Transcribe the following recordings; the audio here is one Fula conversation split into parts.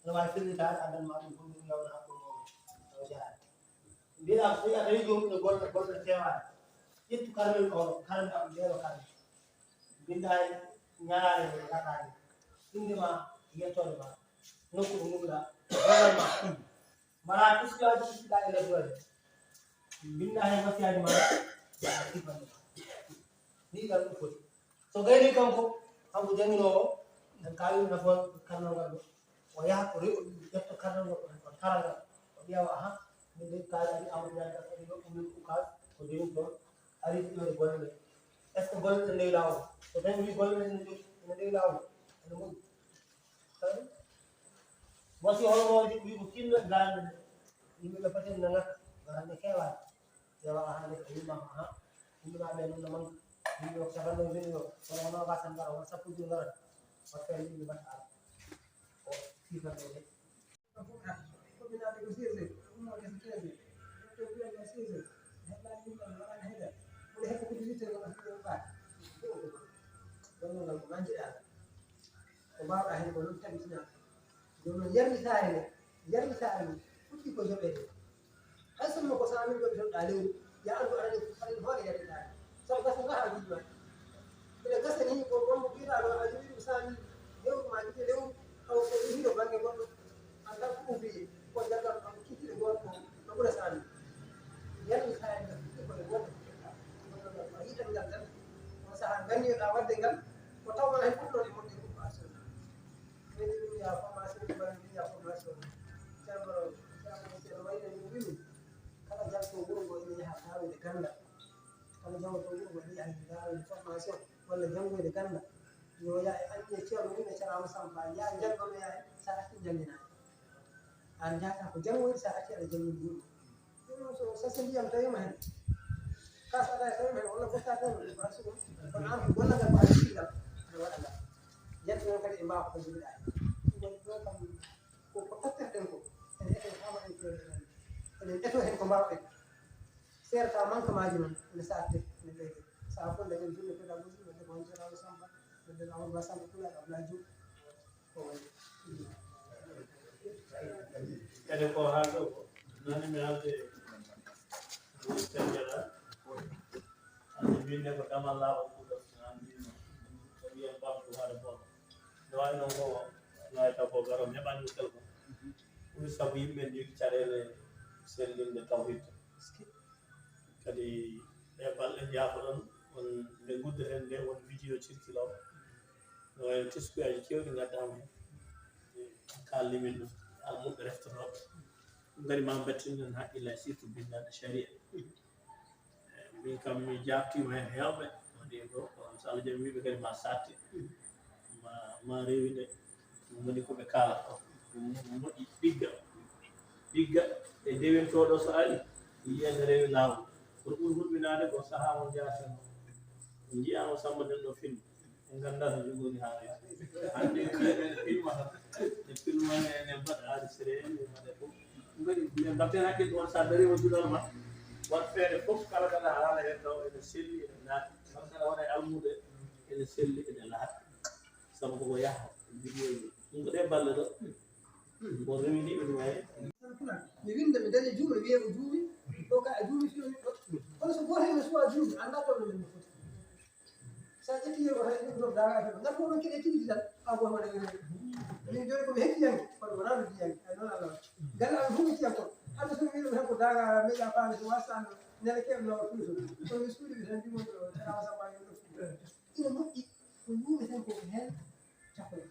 أنا في اللي تعال عند المعلم كل يوم يوم نحكم وجاه بيلا فيا غير يوم نقول الجواب يتكلم أو كلام أبو جهل كلام بالله نعلم كلام عندما يتولى نقول ما مرات إسلام لا إله إلا الله بالله ما في أحد ما ni ga ko so gani kanko hanko jangino en kawi na fon karno gado o ya ko re jetto karno ko taranga o biawa aha min de kala di amul ya ka di ko min ko ka ko de ko ari no golne est ce golne ne lawo so ben wi golne ne lawo no mo wasi hono wi ko kinno gan ni la paten na garane kewa yawa aha ne ko ma ha ni ma be no man video sabar lo video kalau mau kasih tahu WhatsApp itu juga pakai ini juga ada oh kita boleh aku bilang itu sih mau kasih sih itu bilang sih headline itu orang ada boleh aku di situ kalau masih apa kalau nggak manja ya kemarin akhir belum kan bisa dulu yang bisa ini putih kau coba asal mau kau sambil kau bisa ada ya ada hal yang ada so gasa nga hajujwa ila gasa ni ko bombo bira lo ajuri usani leo majije leo au ko hilo bange gondo anda kuvi ko jaga ko kiti le gondo no kula sani yani sai da ko le gondo ko ita ngal ko sa gani da wadde ngal ko tawma hay kullo ni mon ko aso ni ya formation ban ni ya formation jabro jabro wayde ni wilu kala jalto wuro ni ha tawe de ganda kalau jauh tu mungkin dia ada informasi wala janggo de ganna yo ya anje ceeru ni cara masamba ya janggo me ya sa ati jangina an jata ko janggo sa ati ada janggo ni yo so sa sendi am tayo man ka sa da tayo man wala ko ta tayo ba su ko am wala ga ba ci ga wala la yat no kadi ba ko jibida ko kam ko tatte den ko en e fama en eto hen ko ba certa manca majino le sate le vede sa ko le giù le da così le con c'era la samba le da una samba quella da giù poi kade ko haaldo ko nani mi haalde tengela andi binde ko damal lawo ko do andi ko wiya bamtu haade bon do ay no ko lay ta ko garom nebani tel ko pour sabu yimbe ndi carele sellinde tawhid kadi e balle jaafoɗon on nde guddeten nde won vidéo circulaw no en tiskuyaji kewɗi gaddama kallimin ɗum almuɓe reftotoɓe ngari ma bettinen haqqilla surtout bindaɗo sharia min kam mi jabtima hen hewɓe waɗi ɗo so Allah jaɓi wiɓe kadi ma satti ma rewi nde ɗum woni koɓe kalata ɗum moƴƴi ɗigga e dewintoɗo so ari yiyande rewi lawol pour hulɓinade ko saha mo jaten jiyama samba nden ɗo film en ganda to jogori haare hande film ene mbaɗa enregistré ene mbaɗa fof mbaɗi mbatten hakkille on sa darima julal ma wat feere fof kala kada haala hen taw ene selli ene naati kala kada waɗa e almude ene selli ene laati sabu koko yaha vidéo ji ɗum ko ɗe balle ɗo bon rewiniɓe ɗum hay mi winda mi dañi juume wiye ko juumi ɗo ka a juumi fiyomi ɗo kono so goto hen suwa juume anda toɓe men no foti sa ƴetti yeego hay ɗum ɗo dagato ngam ko ɗon keɗe tigiti tan ha goto waɗa min joni komi hettiyanke kono wona no jiyanke ay noon Allah galle amen fof mi tiyan kon hande somi wiɗum hen ko daga meeƴa faande so wasano nene keɓnowo toujours kono mi suuɗiɓe tan ndimoɗo tawa sabayo ɗo ina moƴƴi ko juume tan koko hen cakoy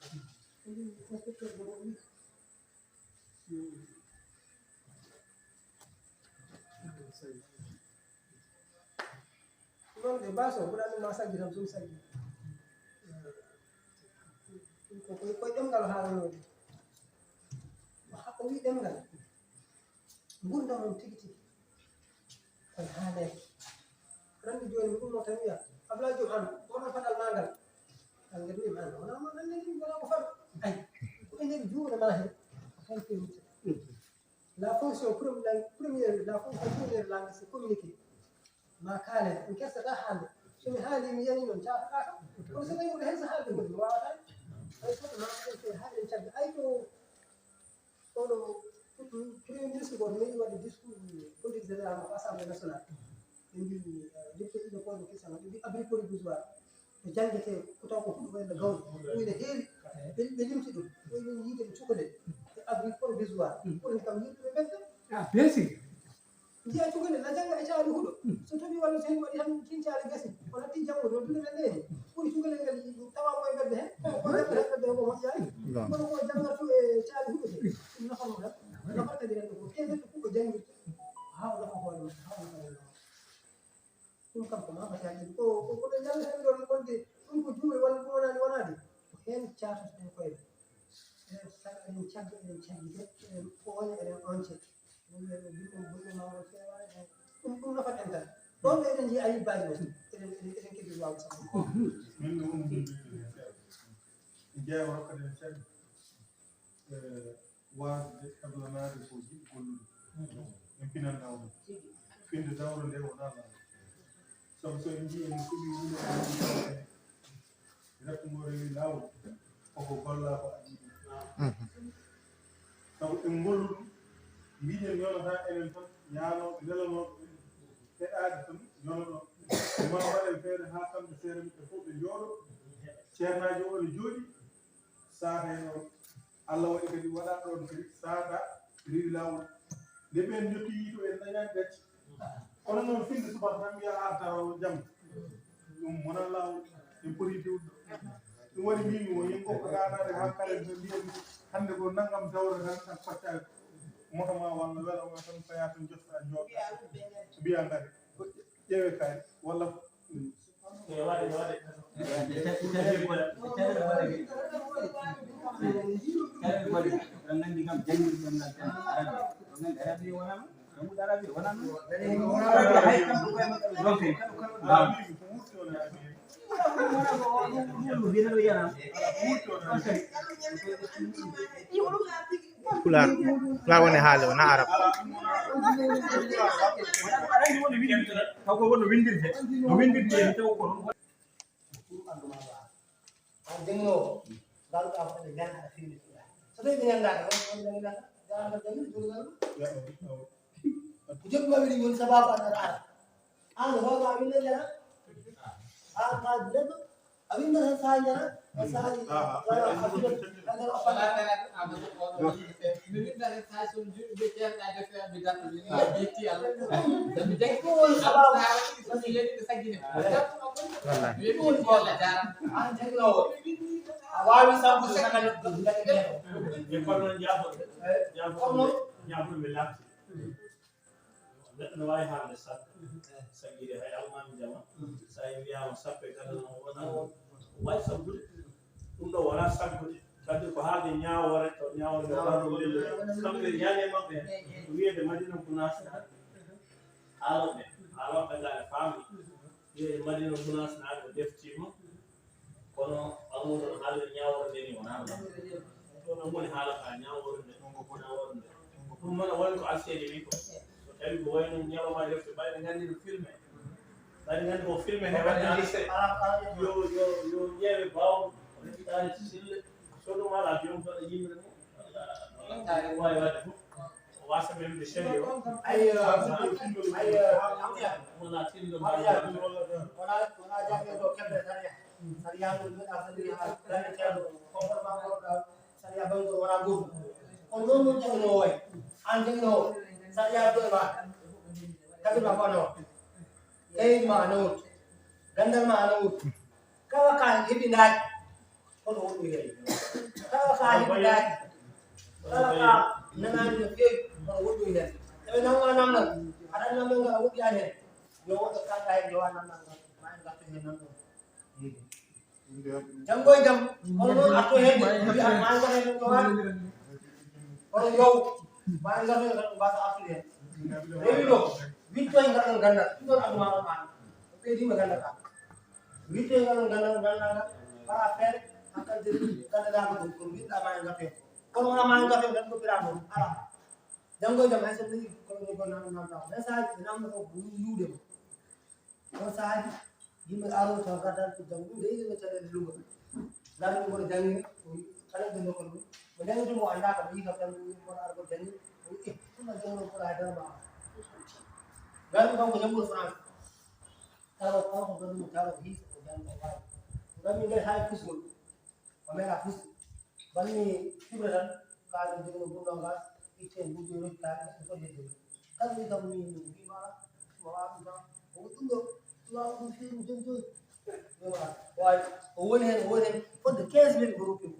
inspecteur de wi non de baso ɓuuramin ma saggi tan sum saggi koye ɗemgal haalanode o wi ɗemgal gurdam on tigi tigi koye haalede randi joni mi ɗumno tan wiya Abdoulaye Diop an oɗon faɗal magal kal gueɗmima an wona ma nanneni wona ko faɗo ay ko e nder juuɗe ma hen tan fewte la fonction première langue c'est communiquer ma kaalen en kersata haalde somi haali mi yani noon jafoɗa kam kono so tawi oɗo hen so haalde goɗɗum wawata hay soto ma haade caggal ay to oɗo premier ministre goto meɗi waɗde discours politique général mo assemblée nationale ɓe mbi député ɗiɗo kono kisama ɓe mbi abri provisoire to jangete ko taw ko huɗo wayno gawri ɗumine heewi ɓe limti ɗum ɗomin yiide ɓe cukalel e abri provisoire ɓurni kam yimɓeɓe ɓesde bien sûr jiya cukalel na jangga e caali huɗo so toɓi walla so hen waɗi tan tincaali gasi on hatti janggo ɗo duɗe men ɗeni ɓuri cukalel ngal tawama koye ɓedde hen ko jangga hen ɓedde hen ko moƴƴani kono ko jangatu e caali huɗo de ɗum nafamo tan nafat kadi renɗo ko teedetto fof ko jangguirte ha o nafa hoore mum ha o nafa renɗo ɗum kam ko mabataji koɓe janggaten ɗon wonde ɗum ko juuɓe walla ɗum wonani wonade ko hen catotoɗen koye eɗen saga eɗen cagga eɗen caggite eɗen ɓooña eɗen once ɗum mawɗo fewani ɗum nafat en tan ɗon ɓe eɗen jiiya ayibbaji men eɗen keddi waw sa min ɗum jeewa hokkade cagga wasde heblanade ko jiɗi gollude en pinannaw ɗum finde dawro nde wona law sabu so en jii en suɓi wuuro rekkumo rewi lawol koko golla ko aɗiɗi sabu en gollu ɗum mbiɗen yonata enen tan ñaanoɓe nelanoɓe heɗade tan yonoɗo ma waɗen feere ha kamɓe seere ɓe fof ɓe jooɗo ceernaji o ne jooɗi saata hen o Allah waɗi kadi waɗa ɗon kadi saata rewi lawol nde ɓen jottoyi to en dañani gacci kono noon finde subaka tan mbiya arta o jam ɗum wona lawol en poti dewɗo ɗum waɗi mbimi o yin kokko ɗanade ha kalen to mbiyen hande ko naggam dawre tan tan faccaki motoma walla welama tan faya tan jotta jooɗo mbiya ngari ƴeewe kaari walla pular woni haale wona arab taw ko wonno windirde no windirde ni taw ko non an janggo daluɗa hoɗe ganda aɗa fiwde so tawi ɓe gandaka on jangidaka jangga janggude jogal ko joɓi wawiɗi woni sababu aɗa ara an hono a winde jara an ka neɗɗo a winda tan sa jara e saji wawi sambude saka neɗɗo e kono jaafoɓe lafti neɗɗo no wawi haalde sappo saggiri hay almami jama sa wiyama sappo e gadana wona wawi sabbude ɗum ɗo wona sabbude kadi ko haalde ñawore to ñawore ɗo lelle kamɓe ñaane mabɓe wiyede madina gunas haaloɓe haaloɓe gaɗa fammi wiyede madina gunas naaɓe deftima kono amuɗo haalde ñawore nde ni wona ɗum woni haalaka ñawore nde ñawore nde ɗum mana woni ko alseede wi ko so tawi ko wayno ñawama defte ɓayɓe gandi no filmé ɓayɓe gandi ko filmé heɓande enregistré yo ƴeewe baw ɗani sille so ɗum ala jom toɗa yimre mum wawi wadde fof o wasa memde cheri o wona tinɗo wona jangge ɗo keɓre saria saria ɗo mbiɗa saria dañe ceerno comportement goɗɗo saria bango wona gotum on ɗon non jangno way an jangno saria ɗo ma kabirma ko no leydi ma no wut gandal ma no wut kala ka heɓi daaji kono wonɗo hen kala ka heɓi daaji kala ka nanani no feewi kono wonɗo hen eɓe namma namdal aɗa namdal ngal a woɗɗiyani hen yo woɗɗo kaka hen jowa namdal ngal ma en gartu hen namdal janggo e jaam kono noon arto hedde mbiya ma en gato hen jowani kono yow ma en gato hen tan mbasa artude hen rewi ɗo wittoye ngal gandal ɗum ɗon aduma on ma ɓeydima gandal ka wittoye ngal gandal gandal para feere hakkande gandalaɗo ko mbiɗɗa ma en gato hen kono wona ma en gato hen tan goppira ɗum ala janggo e jaam hay so tawi kono ko namdal message ɓe namdoto ko yuude mo on saahaji yimɓe aro taw gaddal ko janggo ɗum de yimɓe caɗele lunga gaɗa ɗum wono janggue kala ɗum nokon ɗum mo jangitumo annda kam yii kam tan wona argo jangi ɗum na jangno kola haydara ma gami kanko jambuɗo France tawa kanko gandumo tawa hiisa ko jango wawi gami ngal hay pusgol o mera pusde banni fibre tan kaɗo jogono ɓurɗo ngal itte buuɗi rokkitaɓe ɗo foti hedde kala wi kam mi mbima mo wawi ɗum tan o ɗum ɗo wawa ɗum fewi joni joni wawi o woni hen fodde 15 minutes ko rokkimo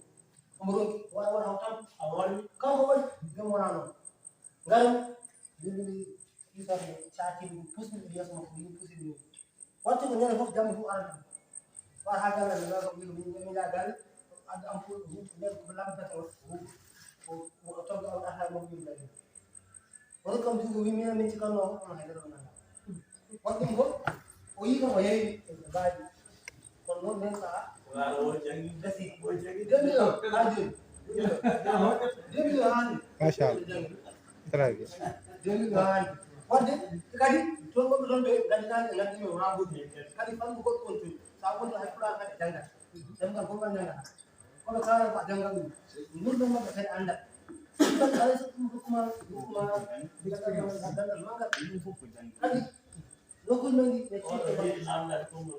omo ronki wawi wona o tan a wari kanko waɗi jom wona noon ngari yimɓeɓe isade catimi pusmiɗo yeeso makko yim pusini watti ko ñande fof jamma fof arata war ha jangande ga kam mi ja galle adda am fof nden ko labbata o togga on ata mo yimɓe lagi woni kam jugo wi min cikanno on haydara o nana waɗɗum fof o yi kam o yeewi baaji kono noon nden saha wala o jangi dasi o jangi demi ha joni demi haali machallah très bien demi haali wadde kadi toon goɗɗo toon ɓe ganditani ɓe gandimi wona goɗɗi kadi famɗu goɗɗo on toon sa wonto hay pulaar kadi janggat jangal fof man jangata kono kala ko a jangal ɗum gurdam maɓɓe kadi anda kadi alay so ɗum hokkuma gandal mangal kadi nokkuji men ɗi ɓe ciiɗe anda ko mo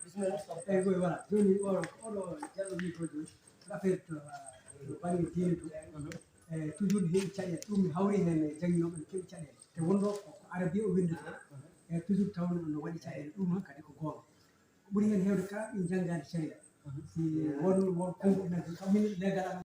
bisimilla eyi koye voilà joni oɗo jalɗo wi to joni affaire to banggue diine to e toujours ne heeɓi caɗele ɗum mi hawri hen e jangguinoɓe ne keeɓi caɗele te wonɗo ko arabi o windata e toujours tawno no waɗi caɗele ɗum han kadi ko goonga ɓuuri hen hewde kala ɓe janggade sharia si won konko enen kam min leggal